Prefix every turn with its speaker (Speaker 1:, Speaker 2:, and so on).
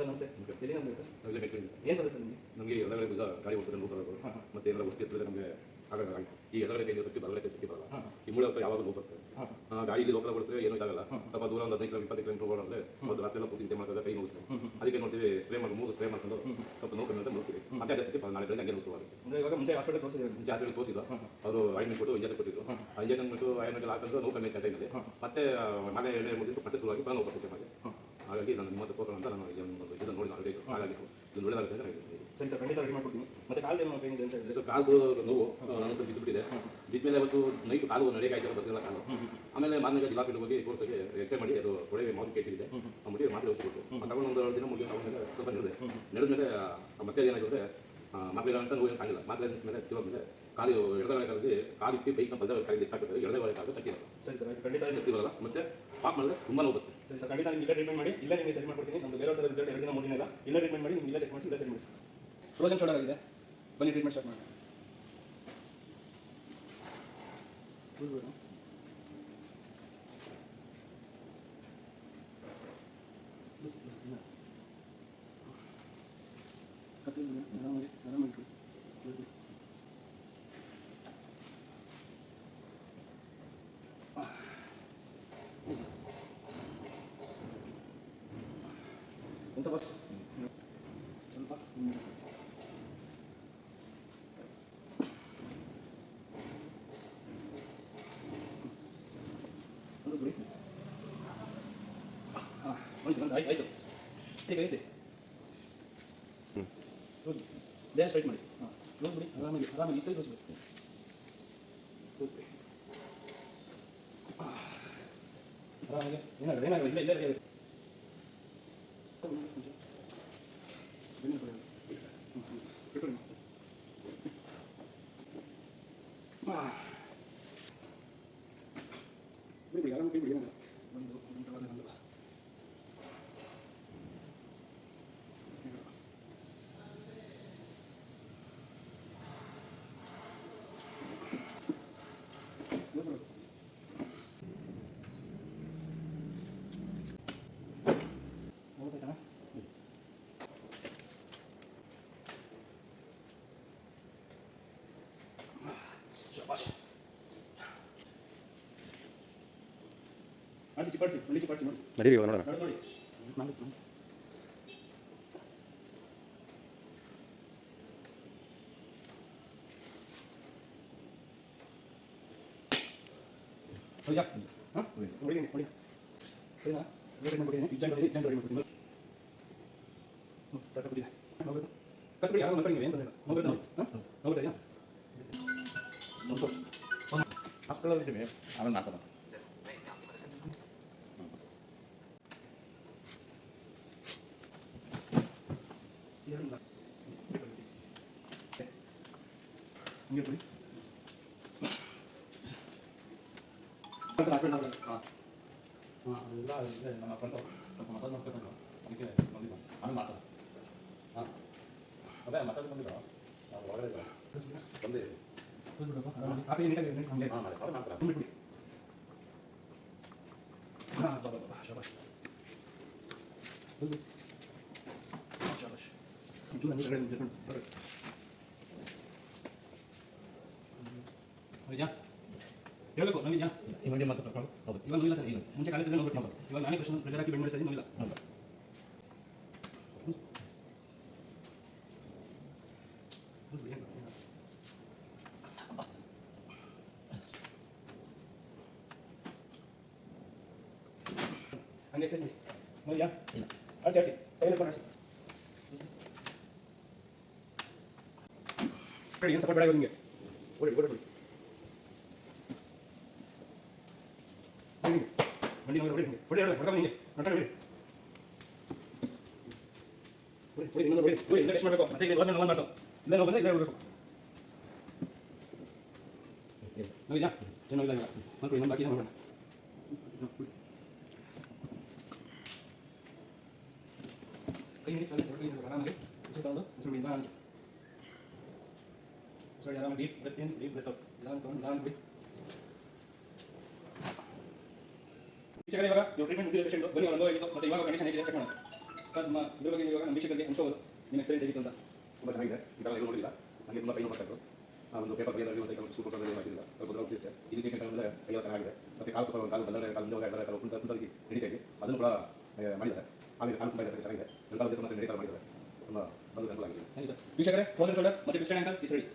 Speaker 1: Sir ನಮಸ್ತೆ. ಎಲ್ಲಿ ನಮಗೆ ಸರ್
Speaker 2: ಇಲ್ಲೇ ಮೆಟ್ಲಿಂದ
Speaker 1: ಏನು ಬರುತ್ತೆ ಸರ್ ನಿಮಗೆ?
Speaker 2: ನಮಗೆ ಎಡಗಡೆ ಭುಜ ಗಾಳಿ ಹೋಗ್ತದೆ ನೋವು ಬರೋದು. ಮತ್ತೆ ಏನಾರ ವಸ್ತು ಎತ್ತಿದ್ರೆ ನಮಗೆ ಆಗ ಈ ಎಡಗಡೆ ಕೈಗೆ ಶಕ್ತಿ ಬರಗಡೆ ಕೈ ಶಕ್ತಿ ಬರಲ್ಲ. ಈ ಮೂಳೆ ಹತ್ರ ಯಾವಾಗ ನೋವು ಬರ್ತದೆ. ಗಾಡಿಯಲ್ಲಿ ಲೋಕಲ್ ಕೊಡ್ತಾರೆ ಏನೂ ಇದಾಗಲ್ಲ. ಸ್ವಲ್ಪ ದೂರ ಒಂದು 15 20 ಕಿಲೋಮೀಟರ್ ಓಡಾಡಿದ್ರೆ ಒಂದು ರಾತ್ರಿ ಎಲ್ಲ ಕೂತಿ ನಿದ್ದೆ ಮಾಡ್ತಾರೆ, ಕೈ ನೋವುತ್ತೆ. ಅದಕ್ಕೆ ನೋಡ್ತೀವಿ ಸ್ಪ್ರೇ ಮಾಡಿ 3 ಸ್ಪ್ರೇ ಮಾಡ್ಕೊಂಡು ಸ್ವಲ್ಪ ನೋವು ಕಮ್ಮಿ ಅಂತ ನೋಡ್ತೀವಿ. ಮತ್ತೆ ಅದೇ ಸತಿ ನಾಳೆ ಬೆಳಗ್ಗೆ ಹಂಗೆ ನೋವು ಶುರುವಾಗುತ್ತೆ.
Speaker 1: ಅಂದರೆ ಇವಾಗ ಮುಂಚೆ ಹಾಸ್ಪಿಟಲ್ ತೋರಿಸಿದ್ರು,
Speaker 2: ಜಾಸ್ತಿ ತೋರಿಸಿಲ್ಲ. ಅವರು ಆಯಿಂಟ್ಮೆಂಟ್ ಕೊಟ್ಟು ಇಂಜೆಕ್ಷನ್ ಕೊಟ್ಟಿದ್ರು. ಆ ಇಂಜೆಕ್ಷನ್ ಕೊಟ್ಟು ಆಯಿಂಟ್ಮೆಂಟ್ ಹಾಕಿದ್ರೆ ನೋವು ಕಮ್ಮಿ ಆಗ್ತಾ ಇದೆ. ಮತ್ತೆ ಮನೆ ಎಣ್ಣೆ ಮುಗಿದು ಮತ್ತೆ ಶುರುವಾಗಿ ನೋವು ಬರ್ತದೆ ಮನೆ. ಹಾಗಾಗಿ ನಾನು ನಿಮ್ಮ ಹತ್ರ ತೋರೋಣ ಅಂತ ನಾನು ಇದನ್ನು ನೋಡಿ ಆಲ್ರೆಡಿ. ಹಾಗಾಗಿ ಇದು ಒಳ್ಳೆದಾಗುತ್ತೆ ಅಂತ ಹೇಳಿದ್ದೀನಿ.
Speaker 1: ಸರಿ ಸರ್, ಖಂಡಿತ ರೆಡಿ ಮಾಡ್ಕೊಡ್ತೀನಿ. ಮತ್ತೆ ಕಾಲು ಏನು ಏನಿದೆ ಅಂತ ಹೇಳಿದ್ರೆ
Speaker 2: ಸರ್ ಕಾಲು ನೋವು ನಾನು ಸ್ವಲ್ಪ ಬಿದ್ದುಬಿಟ್ಟಿದೆ. ಬಿದ್ದ ಅವತ್ತು ನೈಟ್ ಕಾಲು ನಡೆಯಕಾಯ್ತು ಬರ್ತಿಲ್ಲ ಕಾಲು. ಆಮೇಲೆ ಮಾರನೇ ಜಿಲ್ಲಾಪೀಠ ಹೋಗಿ ಕೋರ್ಸ್ಗೆ ಎಕ್ಸ್ರೇ ಮಾಡಿ ಅದು ಒಳ್ಳೆ ಮಾತು ಕೇಳಿದೆ. ಅಂದ್ಬಿಟ್ಟು ಮಾತ್ರೆ ಓದಿಸ್ಬಿಟ್ಟು ತಗೊಂಡು ಒಂದು 2 ದಿನ 3 ದಿನ ಆಮೇಲೆ ಸ್ವಲ್ಪ ನಡೆದ್ಮೇಲೆ ಮತ್ತೆ ಏನಾಯಿತು ಅಂದರೆ ಮಾತ್ರೆ ಅಂತ ನೋವು ಏನು ಕಾಣಿಲ್ಲ. ಮಾತ್ರೆ ಮೇಲೆ ತಿರುವಾದ್ಮೇಲೆ ಕಾಲು ಎಡಗಡೆ ಕಾಲಿಗೆ ಕಾಲಿಟ್ಟು ಬೈಕ್ನ ಬಲ್ದ ಕಾಲಿಗೆ ಎತ್ತಾಗ್ತದೆ. ಎಡಗಡೆ ಕಾಲು ಶಕ್ತಿ ಬರಲ್ಲ.
Speaker 1: ಸರಿ ಸರ್, ಖಂಡಿತ
Speaker 2: ಶಕ್ತಿ ಬರಲ್ಲ. ಮತ್ತೆ ಪಾಪ್ ಮಾಡಿದ್ರೆ ತುಂಬ ನೋವು ಬರುತ್ತೆ.
Speaker 1: ಸರಿ ಸರ್, ಖಂಡಿತ ನಿಮಗೆ ಟ್ರೀಟ್ಮೆಂಟ್ ಮಾಡಿ ಇಲ್ಲ ನಿಮಗೆ ಸರಿ ಮಾಡ್ಕೊಡ್ತೀನಿ. ನಮ್ಮದು ಬೇರೆ ರಿಸಲ್ಟ್ 2 ದಿನ 3 ದಿನ ಇಲ್ಲ. ಇಲ್ಲ ಟ್ರೀಟ್ಮೆಂಟ್ ಮಾಡಿ ನಿಮಗೆ ಇಲ್ಲ ಚೆಕ್ ಮಾಡಿಸಿ ಇಲ್ಲ ಸರಿ ಮಾಡಿಸಿ. ಫ್ರೋಜನ್ ಶೋಲ್ಡರ್ ಆಗಿದೆ, ಬನ್ನಿ ಟ್ರೀಟ್ಮೆಂಟ್ ಸ್ಟಾರ್ಟ್ ಮಾಡೋಣ. ಎಂತ ಬಸ್ ಸ್ವಲ್ಪ ಒಂದು ಬಿಡಿ. ಹಾಂ ಒಂದು ಆಯ್ತು ಈಗ ಐತೆ. ದೇಹ ಸ್ಟ್ರೈಟ್ ಮಾಡಿ. ಹಾಂ ಕ್ಲೋಸ್ ಬಿಡಿ. ಆರಾಮಾಗಿ ಇತ್ತು ಕ್ಲೋಸ್ ಬಿಡಿ. ಆರಾಮಾಗಿ ಏನಾಗಲ್ಲ ಇಲ್ಲ ಇಲ್ಲ ಇಲ್ಲ ಬಿಡಿ ಆರಾಮ ಕೈ ಬಿಡಿ. ಒಂದು ಚಿಪ್ಪಾಡಿಸಿ ಒಳ್ಳೆ ಚಿಪ್ಪಾಡಿಸಿ ನೋಡಿ.
Speaker 3: ನಡೀರಿ ನೋಡೋಣ.
Speaker 1: ನೋಡಿ ಹೌದಾ? ಹಾಂ ಹೊಡಿದ್ದೀನಿ ಹೊಡಿ. ಸರಿನಾ? ಟ್ರೀಟ್ಮೆಂಟ್ ಕೊಟ್ಟಿದ್ದೀನಿ. ಇಜ್ಜಂಟ್ ರೆಡಿ ಮಾಡ್ಕೊಡ್ತೀನಿ. ಕೊಟ್ಟಿದ್ದೆ ಹೋಗೋದು ಕಟ್ಬಿಡಿ. ಯಾರು ಮಕ್ಕಳಿಗೆ ಏನು ತೊಂದರೆ ಇಲ್ಲ. ಹೋಗೋದು ಹಾಂ ಹೋಗ್ತಾ
Speaker 3: ಹಾಸ್ಪಿಟಲ್ ಇದ್ದೀವಿ ಆಮೇಲೆ ಮಾತಾಡೋಣ.
Speaker 1: ಹಿಂಗೆ ಬಿಡಿ.
Speaker 3: ಹಾಂ ಅದೆಲ್ಲ ಇದೆ. ನಮ್ಮ ಫ್ರೆಂಡು ಸ್ವಲ್ಪ ಮಸಾಜ್ ಮಾಡಿಸ್ಕೊಂಡು ಅದಕ್ಕೆ ಬಂದಿದ್ದು ಆಮೇಲೆ ಮಾತಾಡ. ಹಾಂ ಅದೇ ಮಸಾಜ್ ಬಂದಿದ್ದು ನಾವು ಒಳಗಡೆ ಬಂದು
Speaker 1: ಹಾಕಿ ನೀಟಾಗಿ ಹಂಗೆ
Speaker 3: ಹಾಂ ಮಾಡಿ ಅವ್ರು ಮಾಡ್ತಾರೆ.
Speaker 1: ತುಂಬಿಟ್ಬಿಡಿ. ಹಾಂ ಬಾಬಾ ಶಾಬಾಷ್ ಶಾಬಾಷ್. ಒಂಚೂರು ಹಂಗೆ ಕಡೆ ಜರ್ಕೊಂಡು ಬರ್ರಿ. ಹೌದಾ ಹೇಳಬೇಕು ನಮಗಿದ್ಯಾ?
Speaker 3: ಇವಾಗ ಮಾತ್ರ ಪ್ರಶ್ನೆ ಹೌದು.
Speaker 1: ಇವಾಗ ನೋವಿಲ್ಲ ತಾನೆ? ಏನು ಮುಂಚೆ ಕಾಲೇಜಲ್ಲಿ ನೋಡ್ಬಿಟ್ಟು ಇವಾಗ ನಾನೇ ಪ್ರೆಷರ್ ಹಾಕಿ ಬೆಂಡ್ ಮಾಡಿಸಿ ನೋವಿಲ್ಲ.
Speaker 3: ಹೌದು.
Speaker 1: ಹಂಗೆ ಎಕ್ಸೈಸ್ ಮಾಡಿ ನೋವಿಲ್ಲ? ಇಲ್ಲ. ಆಡಿಸಿ ಆಡಿಸಿ ಕೈಯಲ್ಲಿ ಆಡಿಸಿ. ಏನು ಸಪೋರ್ಟ್ ಬೇಡ ನಿಮಗೆ. ಓಡಿ ಓಡಿ ಓಡಿ ಬನ್ನಿ ನೋಡಿ ಹೊಡಿ ಹೊಡಿ ಹೊಡಿ ಹೊಡ್ಕೊಂಡು ಹಿಂಗೆ ಹೊಡ್ಕೊಂಡು ಹೊಡಿ ಹೊಡಿ ಹೊಡಿ ಇನ್ನೊಂದು ಹೊಡಿ ಹೊಡಿ ಇಲ್ಲ ಟೆಸ್ಟ್ ಮಾಡಬೇಕು. ಮತ್ತೆ ಇಲ್ಲಿ ಒಂದು ಮಾಡ್ತಾವೆ ಇಲ್ಲ ನಾವು ಬಂದರೆ ಇಲ್ಲ ಹೊಡಬೇಕು. ನೋವಿದಾ? ಏನು ನೋವಿಲ್ಲ ಇಲ್ಲ ಮಾಡ್ಕೊಳ್ಳಿ. ಇನ್ನೊಂದು ಬಾಕಿ ನೋಡೋಣ. ಕೈ ಹಿಡಿ ಕೈ ಹೊಡ್ಕೊಂಡು ಆರಾಮಾಗಿ ಉಸಿರು ತಗೊಂಡು ಉಸಿರು ಬಿಡಿ. ನಿಧಾನಕ್ಕೆ ಉಸಿರು ಆರಾಮಾಗಿ deep breath in deep breath out. ನಿಧಾನ ತಗೊಂಡು ನಿಧಾನ ಬಿಡಿ. ಇವಾಗ ನೀವು ಟ್ರೀಟ್ಮೆಂಟ್ ಮುಗಿದ ಪೇಷಂಟ್ ಬನ್ನಿ. ಒಂದು ಆಗಿತ್ತು ಮತ್ತೆ ಇವಾಗ ಕಂಡೀಷನ್ ಹೇಗಿದೆ ಚೆಕ್ ಮಾಡೋಣ. ಸರ್ ನಿಮ್ಮ ಇದ್ರ ಬಗ್ಗೆ ಇವಾಗ ನಮ್ಮ ವೀಕ್ಷಕರಿಗೆ ಅನ್ಸೋದು ನಿಮ್ಮ ಎಕ್ಸ್ಪೀರಿಯನ್ಸ್ ಹೇಗಿತ್ತು ಅಂತ.
Speaker 2: ತುಂಬ ಚೆನ್ನಾಗಿದೆ. ಈ ಥರ ಎಲ್ಲೂ ನೋಡಿಲ್ಲ. ನನಗೆ ತುಂಬ ಕೈ ನೋವು ಬರ್ತಾ ಇತ್ತು. ಒಂದು ಪೇಪರ್ ಬರೆಯೋದ್ರಲ್ಲಿ ಒಂದು ಕೈ ಸ್ಕೂಲ್ ಕೊಟ್ಟರೆ ಆಗಿಲ್ಲ. ಸ್ವಲ್ಪ ದೊಡ್ಡ ಇರುತ್ತೆ. ಈ ರೀತಿ ಅಂದರೆ ಕೈಯೆಲ್ಲ ಚೆನ್ನಾಗಿದೆ. ಮತ್ತು ಕಾಲು ಸ್ವಲ್ಪ ಕಾಲು ಬಂದರೆ ಕಾಲು ಮುಂದೆ ಹೋಗಿ ಕಾಲು ಕುಂತಾಗಿ ನಡೀತಾ ಇದೆ. ಅದನ್ನು ಕೂಡ ಮಾಡಿದ್ದಾರೆ. ಆಮೇಲೆ ಕಾಲು ತುಂಬ ಚೆನ್ನಾಗಿದೆ. ಎಲ್ಲ ದೇಶ ಮತ್ತೆ ನಡೀತಾ ಮಾಡಿದ್ದಾರೆ. ತುಂಬ ಬಂದು ಅನುಕೂಲ ಆಗಿದೆ.
Speaker 1: Thank you sir. ವೀಕ್ಷಕರೇ, ಫ್ರೋಜನ್ ಶೋಲ್ಡರ್ ಮತ್ತು ಟ್ವಿಸ್ಟೆಡ್ ಆಂಕಲ್ ಇಸ್ ರೆಡಿ.